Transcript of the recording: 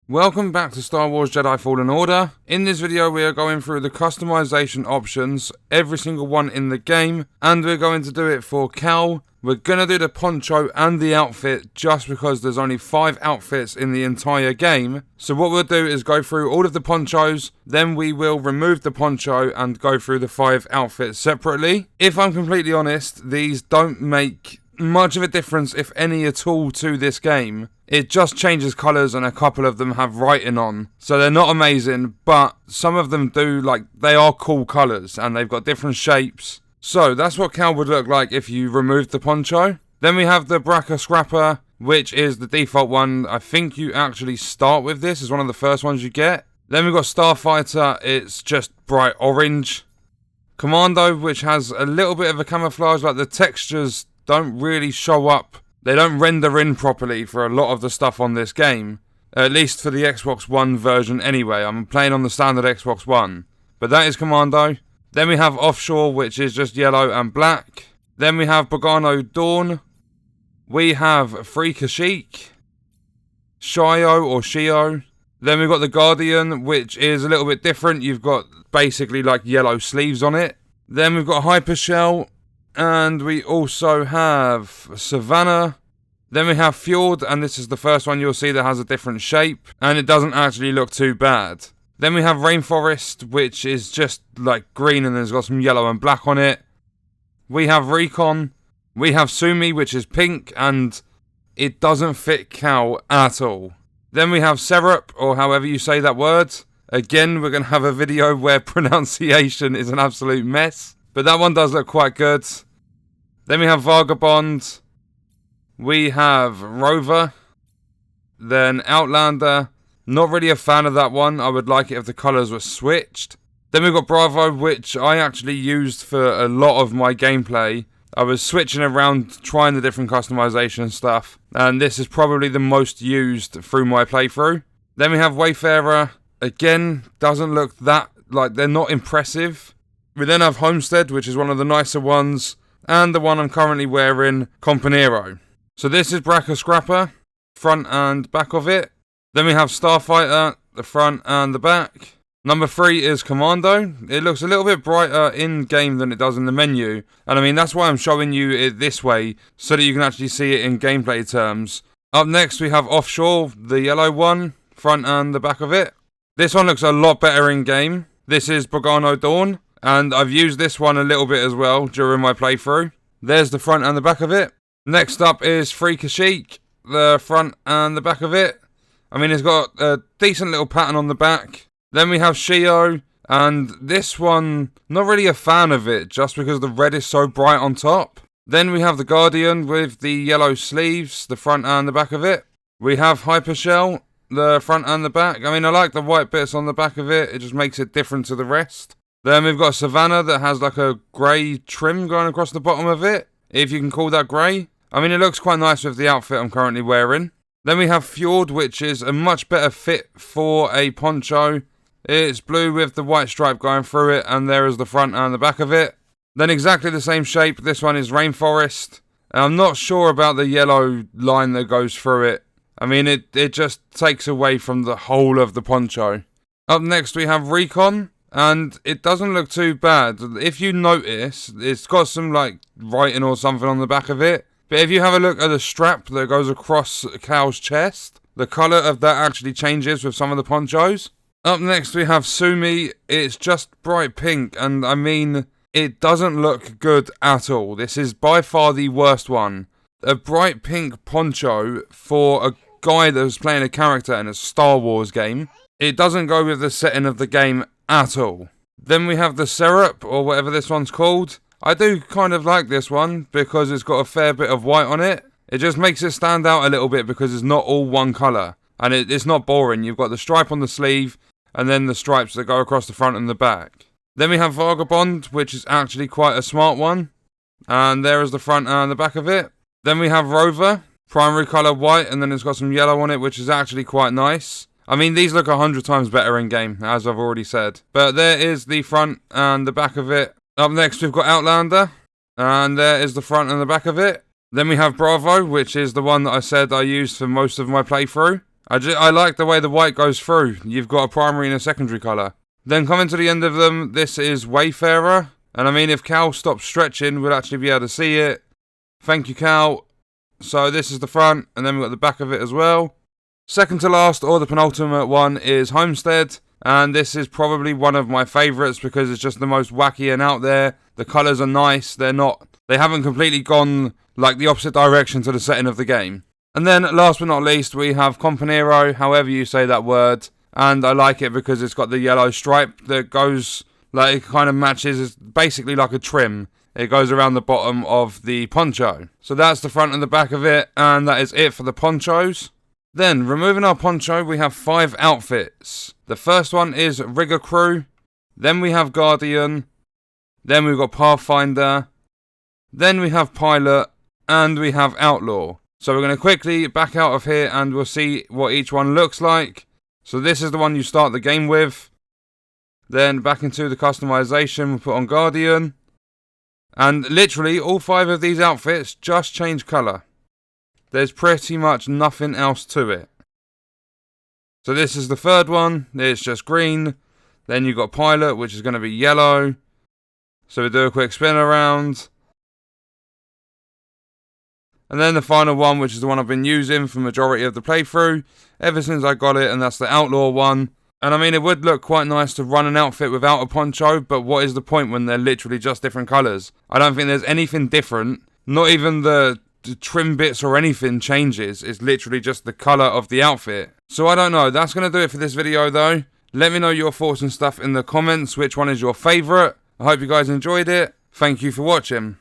Welcome back to Star Wars Jedi Fallen Order. In this video we are going through the customization options, every single one in the game, and we're going to do it for Cal. We're going to do the poncho and the outfit just because there's only 5 outfits in the entire game. So what we'll do is go through all of the ponchos, then we will remove the poncho and go through the 5 outfits separately. If I'm completely honest, these don't make much of a difference, if any at all, to this game. It just changes colours and a couple of them have writing on. So they're not amazing, but some of them do, they are cool colours and they've got different shapes. So that's what Cal would look like if you removed the poncho. Then we have the Braca Scrapper, which is the default one. I think you actually start with this, as one of the first ones you get. Then we've got Starfighter, it's just bright orange. Commando, which has a little bit of a camouflage, the textures don't really show up. They don't render in properly for a lot of the stuff on this game. At least for the Xbox One version anyway. I'm playing on the standard Xbox One. But that is Commando. Then we have Offshore, which is just yellow and black. Then we have Bogano Dawn. We have Free Kashyyyk. Shio or Shio. Then we've got the Guardian, which is a little bit different. You've got basically yellow sleeves on it. Then we've got Hypershell. And we also have Savannah. Then we have Fjord, and this is the first one you'll see that has a different shape. And it doesn't actually look too bad. Then we have Rainforest, which is just green and there's got some yellow and black on it. We have Recon. We have Sumi, which is pink, and it doesn't fit Cal at all. Then we have Syrup, or however you say that word. Again, we're going to have a video where pronunciation is an absolute mess. But that one does look quite good. Then we have Vagabond. We have Rover. Then Outlander. Not really a fan of that one. I would like it if the colours were switched. Then we've got Bravo, which I actually used for a lot of my gameplay. I was switching around, trying the different customization stuff. And this is probably the most used through my playthrough. Then we have Wayfarer. Again, doesn't look that, they're not impressive. We then have Homestead, which is one of the nicer ones, and the one I'm currently wearing, Compañero. So this is Braca Scrapper, front and back of it. Then we have Starfighter, the front and the back. Number 3 is Commando. It looks a little bit brighter in-game than it does in the menu. And I mean, that's why I'm showing you it this way, so that you can actually see it in gameplay terms. Up next we have Offshore, the yellow one, front and the back of it. This one looks a lot better in-game. This is Bogano Dawn. And I've used this one a little bit as well during my playthrough. There's the front and the back of it. Next up is Free Kashyyyk, the front and the back of it. I mean, it's got a decent little pattern on the back. Then we have Shio, and this one, not really a fan of it, just because the red is so bright on top. Then we have the Guardian with the yellow sleeves, the front and the back of it. We have Hypershell, the front and the back. I mean, I like the white bits on the back of it. It just makes it different to the rest. Then we've got Savannah that has a grey trim going across the bottom of it, if you can call that grey. I mean, it looks quite nice with the outfit I'm currently wearing. Then we have Fjord, which is a much better fit for a poncho. It's blue with the white stripe going through it, and there is the front and the back of it. Then exactly the same shape, this one is Rainforest. And I'm not sure about the yellow line that goes through it. I mean, it just takes away from the whole of the poncho. Up next we have Recon. And it doesn't look too bad. If you notice, it's got some writing or something on the back of it. But if you have a look at the strap that goes across Cal's chest, the colour of that actually changes with some of the ponchos. Up next we have Sumi. It's just bright pink, and I mean, it doesn't look good at all. This is by far the worst one. A bright pink poncho for a guy that was playing a character in a Star Wars game. It doesn't go with the setting of the game at all. Then we have the Syrup, or whatever this one's called. I do kind of like this one because it's got a fair bit of white on it. It just makes it stand out a little bit because it's not all one colour. And it's not boring. You've got the stripe on the sleeve and then the stripes that go across the front and the back. Then we have Vagabond, which is actually quite a smart one. And there is the front and the back of it. Then we have Rover, primary colour white, and then it's got some yellow on it, which is actually quite nice. I mean, these look 100 times better in game, as I've already said. But there is the front and the back of it. Up next, we've got Outlander. And there is the front and the back of it. Then we have Bravo, which is the one that I said I used for most of my playthrough. I like the way the white goes through. You've got a primary and a secondary colour. Then coming to the end of them, this is Wayfarer. And I mean, if Cal stops stretching, we'll actually be able to see it. Thank you, Cal. So this is the front, and then we've got the back of it as well. Second to last, or the penultimate one, is Homestead. And this is probably one of my favourites because it's just the most wacky and out there. The colours are nice. They haven't completely gone like the opposite direction to the setting of the game. And then last but not least, we have Compañero, however you say that word. And I like it because it's got the yellow stripe that goes, like, it kind of matches, it's basically like a trim. It goes around the bottom of the poncho. So that's the front and the back of it, and that is it for the ponchos. Then, removing our poncho, we have 5 outfits. The first one is Rigger Crew. Then we have Guardian. Then we've got Pathfinder. Then we have Pilot. And we have Outlaw. So we're going to quickly back out of here and we'll see what each one looks like. So this is the one you start the game with. Then back into the customization, we'll put on Guardian. And literally all 5 of these outfits just change colour. There's pretty much nothing else to it. So this is the third one. It's just green. Then you've got Pilot, which is going to be yellow. So we do a quick spin around. And then the final one, which is the one I've been using for the majority of the playthrough, ever since I got it, and that's the Outlaw one. And I mean, it would look quite nice to run an outfit without a poncho, but what is the point when they're literally just different colours? I don't think there's anything different. Not even the trim bits or anything changes. It's literally just the colour of the outfit. So I don't know. That's going to do it for this video though. Let me know your thoughts and stuff in the comments. Which one is your favourite? I hope you guys enjoyed it. Thank you for watching.